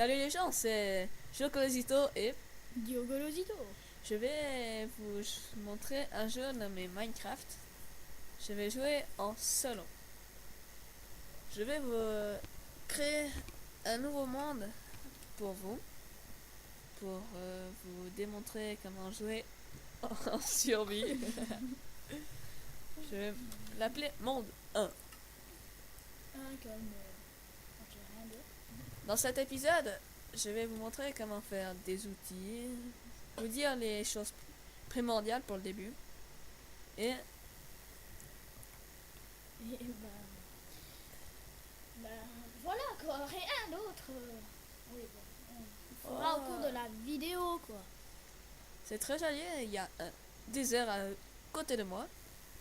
Salut les gens, c'est Chocolosito et Diogolosito. je vais vous montrer un jeu nommé Minecraft. Je vais jouer en solo. Je vais vous créer un nouveau monde pour vous, pour vous démontrer comment jouer en survie. Je vais l'appeler Monde 1. Comme j'ai rien d'autre. Dans cet épisode, je vais vous montrer comment faire des outils, vous dire les choses primordiales pour le début et Et voilà quoi, rien d'autre. Oui, on fera au cours de la vidéo quoi. c'est très joli, il y a un désert à côté de moi.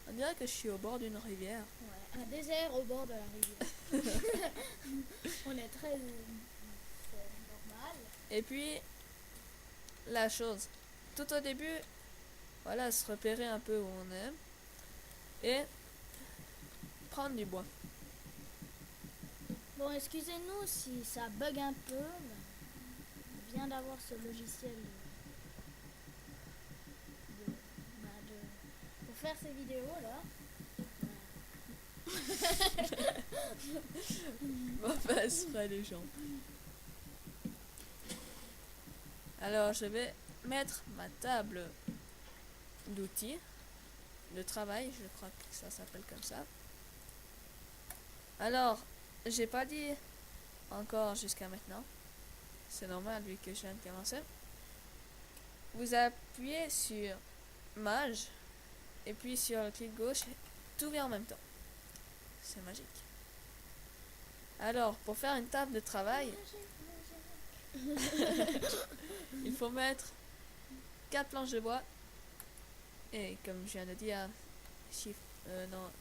On dirait que je suis au bord d'une rivière. Ouais, un désert au bord de la rivière. On est très c'est normal. Et puis, la chose, tout au début, voilà, se repérer un peu où on est et prendre du bois. Bon, excusez-nous si ça bug un peu. On vient d'avoir ce logiciel pour faire ces vidéos là. Mauvaise foi les gens. Alors, je vais mettre ma table d'outils de travail, je crois que ça s'appelle comme ça. Alors, j'ai pas dit encore jusqu'à maintenant. C'est normal vu que je viens de commencer. Vous appuyez sur Mage et puis sur le clic gauche, tout vient en même temps. C'est magique. Alors, pour faire une table de travail, il faut mettre 4 planches de bois. Et comme je viens de dire, chiffre, non,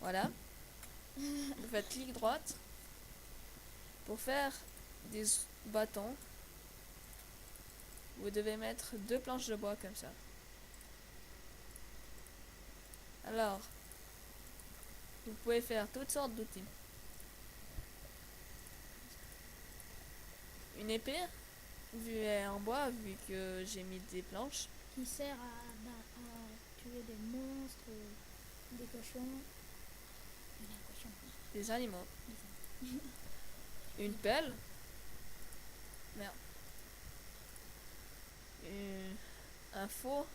voilà. Vous faites clic droite. Pour faire des bâtons, vous devez mettre 2 planches de bois comme ça. Alors, vous pouvez faire toutes sortes d'outils. Une épée, vue en bois, vu que j'ai mis des planches. Qui sert à tuer des monstres, des cochons. Des cochons. Des animaux. Une pelle. Merde. Un faux.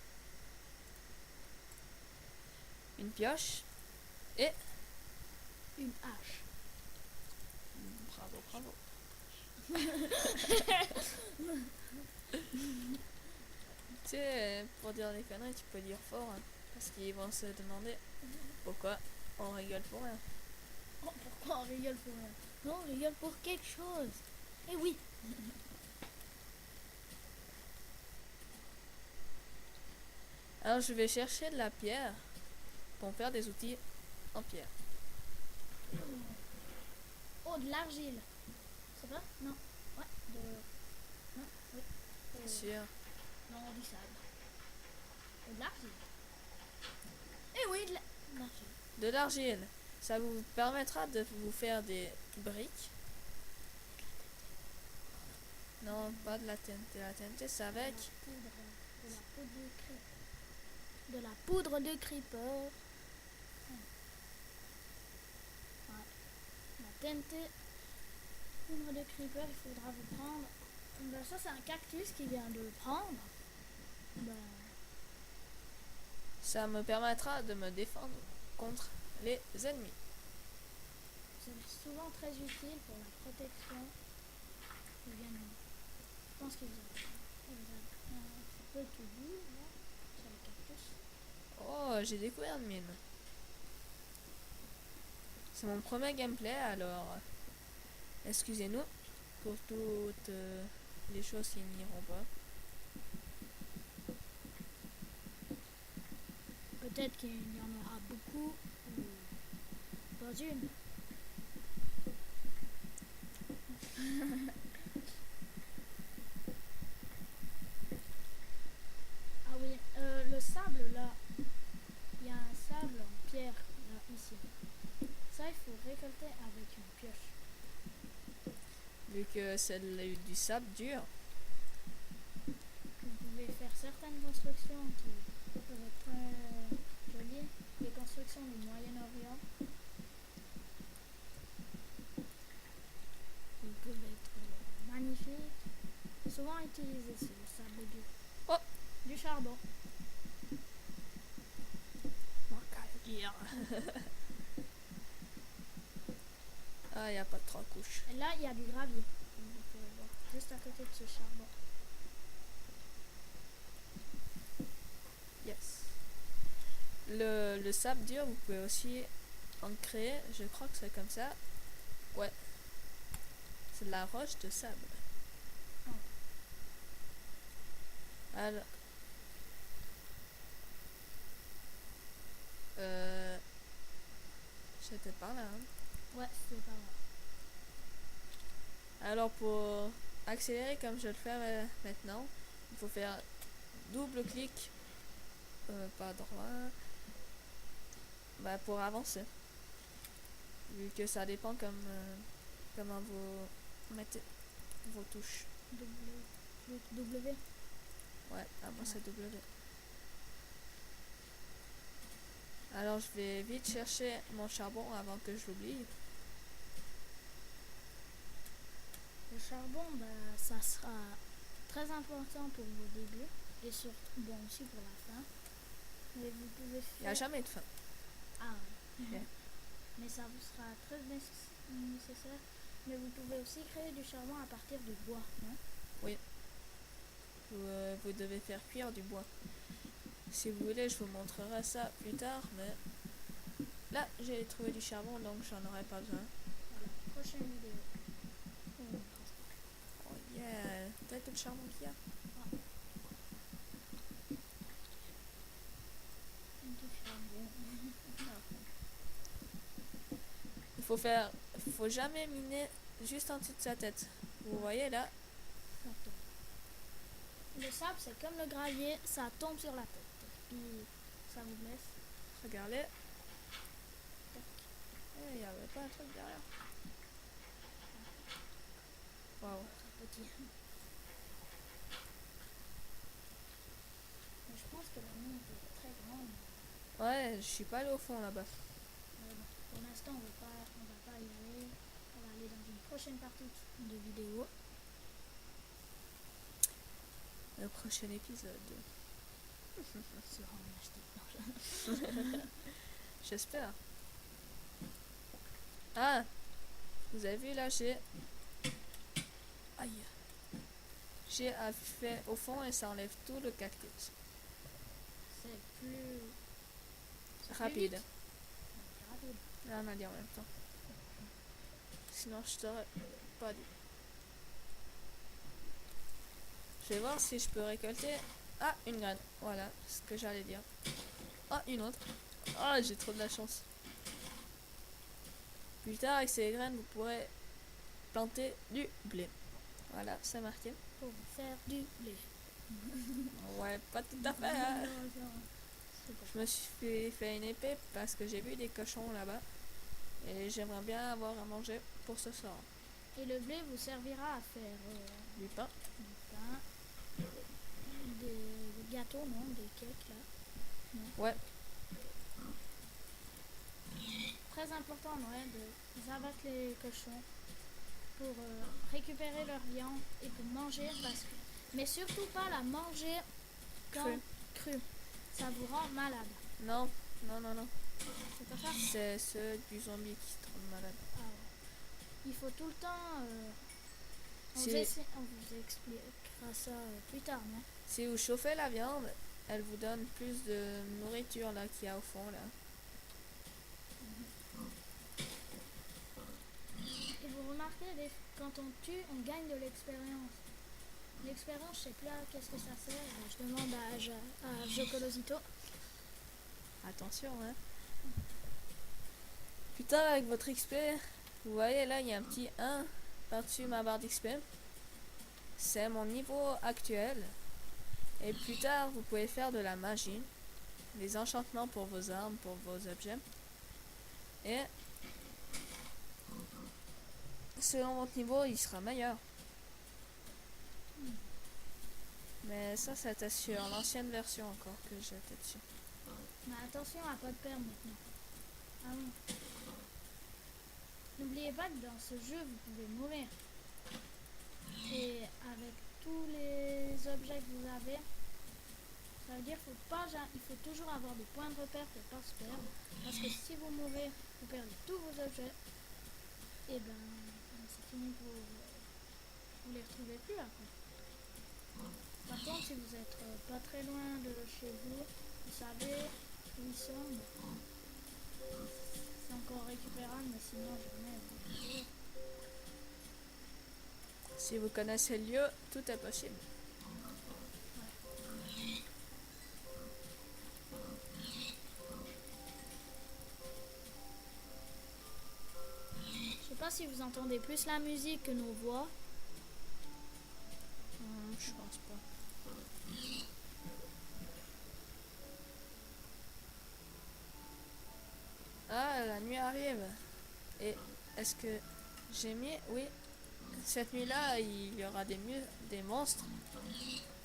Une pioche. Et... Une hache. Bravo, bravo. Tu sais, pour dire des conneries, tu peux dire fort, hein, parce qu'ils vont se demander pourquoi on rigole pour rien. Oh, pourquoi on rigole pour rien? Non, on rigole pour quelque chose. Eh oui. Alors je vais chercher de la pierre pour faire des outils en pierre. Oh, de l'argile. C'est vrai? Non. Ouais. Non. Oui. C'est sûr. Non, du sable. Oh, de l'argile. Eh oui, de l'argile. De l'argile. Ça vous permettra de vous faire des briques. Non, pas de la TNT. La TNT, c'est avec De la poudre de creeper. Ouais. La TNT. Poudre de creeper, il faudra vous prendre. Ben, ça, c'est un cactus qui vient de prendre. Ben, ça me permettra de me défendre contre les ennemis. c'est souvent très utile pour la protection. Je pense qu'ils ont un peu tout vu là, sur le cactus. Oh, j'ai découvert une mine. C'est mon premier gameplay, alors excusez-nous pour toutes les choses qui n'iront pas. Peut-être qu'il y en aura beaucoup ou pas une. Ah oui, le sable là, il y a un sable en pierre là, ici. Ça, il faut récolter avec une pioche. Vu que c'est du sable dur. Vous pouvez faire certaines constructions qui peuvent être très jolies. Les constructions du Moyen-Orient. Ils peuvent être magnifiques. Souvent utilisés sur le sable dur. Oh! Du charbon. Ah, il n'y a pas de 3 couches. Et là, il y a du gravier. Vous pouvez voir juste à côté de ce charbon. Yes. Le sable dur, vous pouvez aussi en créer. Je crois que c'est comme ça. Ouais. C'est de la roche de sable. Oh. Alors. J'étais par là. Hein. Ouais, c'est pas vrai. Alors pour accélérer comme je le fais maintenant, il faut faire double clic, pas droit, pour avancer. Vu que ça dépend comment vous mettez vos touches. W. Ouais, moi c'est W. Alors je vais vite chercher mon charbon avant que je l'oublie. Le charbon, ça sera très important pour vos débuts et surtout bon aussi pour la fin. Mais vous pouvez faire. Il n'y a jamais de fin. Ah ouais. Ok. Mais ça vous sera très nécessaire. Mais vous pouvez aussi créer du charbon à partir du bois, non? Vous devez faire cuire du bois. Si vous voulez, je vous montrerai ça plus tard, mais là, j'ai trouvé du charbon, donc j'en aurai pas besoin. Voilà, prochaine vidéo. Oh yeah, t'as tout le charbon qu'il y a. Du charbon. Il faut jamais miner juste en dessous de sa tête. Vous voyez là? Le sable, c'est comme le gravier, ça tombe sur la tête. Puis ça vous blesse. Regardez. Il n'y avait pas un truc derrière. Waouh. C'est petit. Mais je pense que la mine est très grande. Ouais, je suis pas allé au fond là-bas. Mais bon, pour l'instant, on va pas y aller. On va aller dans une prochaine partie de vidéo. Le prochain épisode. Sera en acheté. J'espère. Ah, vous avez vu là, aïe, j'ai fait au fond et ça enlève tout le cactus. C'est plus Rapide. vite. Rapide. Là, on a dit en même temps. Sinon, je t'aurais pas dit. Je vais voir si je peux récolter. Ah, une graine. Voilà, ce que j'allais dire. Ah, une autre. Ah, j'ai trop de la chance. Plus tard, avec ces graines, vous pourrez planter du blé. Voilà, c'est marqué. Pour faire du blé. Ouais, pas tout à fait. Hein. Je me suis fait une épée parce que j'ai vu des cochons là-bas. Et j'aimerais bien avoir à manger pour ce soir. Et le blé vous servira à faire Du pain. Des gâteaux, non? Des cakes là. Non. Ouais. Très important, ouais, de abattre les cochons pour récupérer leur viande et pour manger mais surtout pas la manger crue. Ça vous rend malade. Non. C'est pas ça? C'est ceux du zombie qui se rendent malade. Ah ouais. Il faut tout le temps. On vous expliquera ça plus tard, non? Si vous chauffez la viande, elle vous donne plus de nourriture là qu'il y a au fond là. Et vous remarquez, quand on tue, on gagne de l'expérience. L'expérience, je sais pas qu'est-ce que ça sert. Je demande à Jocolosito. Attention, hein. Plus tard, avec votre XP, vous voyez là, il y a un petit 1 par-dessus ma barre d'XP. C'est mon niveau actuel. Et plus tard, vous pouvez faire de la magie, des enchantements pour vos armes, pour vos objets. Et selon votre niveau, il sera meilleur. Mais ça, c'était sur l'ancienne version encore que j'étais dessus. Mais attention à pas de perdre maintenant. Ah bon. N'oubliez pas que dans ce jeu, vous pouvez mourir. Et avec tous les objets que vous avez, ça veut dire qu'il faut toujours avoir des points de repère pour pas se perdre. Parce que si vous mourrez, vous perdez tous vos objets. Et ben, c'est fini pour vous les retrouvez plus après. Par contre, si vous êtes pas très loin de chez vous, vous savez où ils sont. C'est encore récupérable, mais sinon jamais. Si vous connaissez le lieu, tout est possible. Je sais pas si vous entendez plus la musique que nos voix. Je pense pas. Ah, la nuit arrive. Et est-ce que j'ai mis... Oui, cette nuit-là, il y aura des monstres.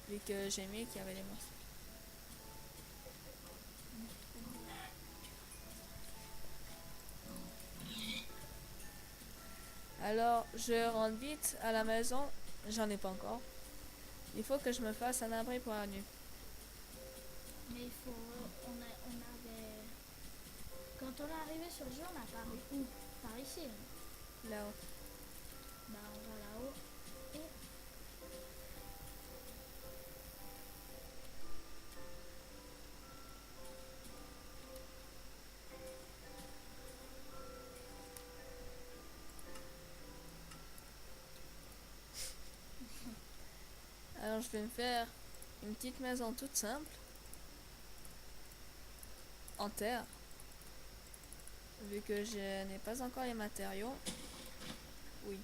Vu que j'ai mis qu'il y avait des monstres. Alors, je rentre vite à la maison. J'en ai pas encore. Il faut que je me fasse un abri pour la nuit. Mais il faut. On avait. Quand on est arrivé sur le jeu, on a paru où? Par ici. Là-haut. Bah, on va là-haut. Et. Alors, je vais me faire une petite maison toute simple. En terre. Vu que je n'ai pas encore les matériaux. Oui.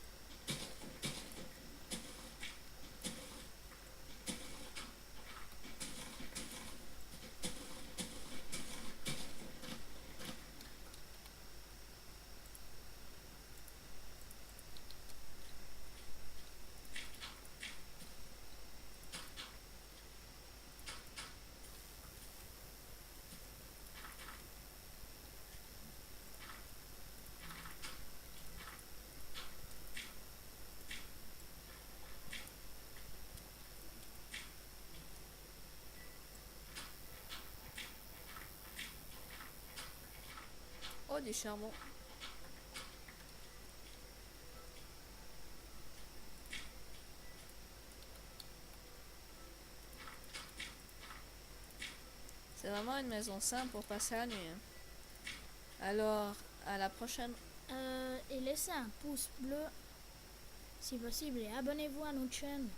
Oh, du charbon. C'est vraiment une maison simple pour passer la nuit. Alors, à la prochaine. Et laissez un pouce bleu si possible et abonnez-vous à notre chaîne.